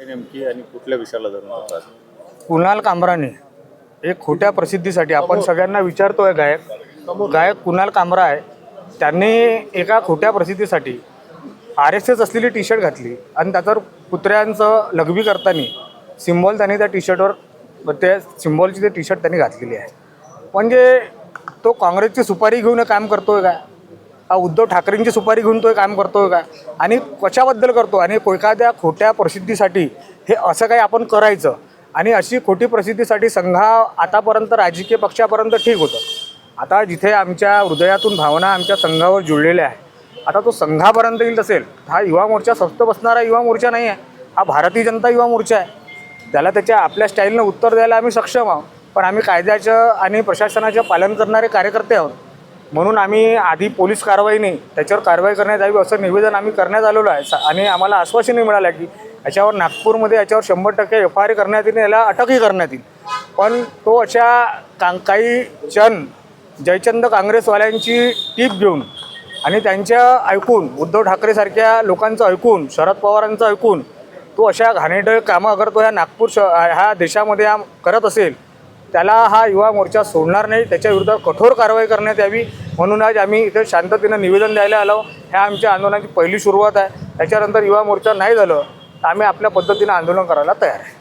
नेमकी आणि कुठल्या विषयाला धरून होतात? कुणाल कामराने एक खोट्या प्रसिद्धीसाठी, आपण सगळ्यांना विचारतोय, गायक कुणाल कामरा आहे, त्यांनी एका खोट्या प्रसिद्धीसाठी RSS असलेली टी शर्ट घातली आणि त्याच्यावर कुत्र्यांचं लघवी करताना सिम्बॉल त्यांनी त्या टी शर्टवर, त्या सिम्बॉलची ते टी शर्ट त्यांनी घातलेली आहे. म्हणजे तो काँग्रेसची सुपारी घेऊन काम करतोय का? उद्धव ठाकरेंची सुपारी घेऊन तो काम करतोय का? आणि कशाबद्दल करतो? आणि एखाद्या खोट्या प्रसिद्धीसाठी हे असं काही आपण करायचं, आणि अशी खोटी प्रसिद्धीसाठी संघा आतापर्यंत राजकीय पक्षापर्यंत ठीक होतं. आता जिथे आमच्या हृदयातून भावना आमच्या संघावर जुळलेल्या आहे, आता तो संघापर्यंत येईल असेल. हा युवा मोर्चा स्वस्थ बसणारा युवा मोर्चा नाही आहे, हा भारतीय जनता युवा मोर्चा आहे. त्याला त्याच्या आपल्या स्टाईलनं उत्तर द्यायला आम्ही सक्षम आहोत, पण आम्ही कायद्याचं आणि प्रशासनाचं पालन करणारे कार्यकर्ते आहोत. म्हणून आम्ही आधी पोलीस कारवाई नाही, त्याच्यावर कारवाई करण्यात यावी असं निवेदन आम्ही करण्यात आलेलो आहे. आणि आम्हाला आश्वासनही मिळालं की याच्यावर नागपूरमध्ये याच्यावर 100% FIR करण्यात येईल, याला अटकही करण्यात येईल. पण तो अशा काही जयचंद काँग्रेसवाल्यांची टीप घेऊन आणि त्यांच्या ऐकून, उद्धव ठाकरेसारख्या लोकांचं ऐकून, शरद पवारांचं ऐकून तो अशा घाणेरडं कामं अगर तो ह्या देशामध्ये करत असेल, त्याला हा युवा मोर्चा सोडणार नाही. त्याच्या विरुद्ध कठोर कारवाई करण्यात यावी म्हणून आज आम्ही इथे शांततेनं निवेदन द्यायला आलो. ह्या आमच्या आंदोलनाची पहिली सुरुवात आहे. त्याच्यानंतर युवा मोर्चा नाही झालं तर आम्ही आपल्या पद्धतीनं आंदोलन करायला तयार आहे.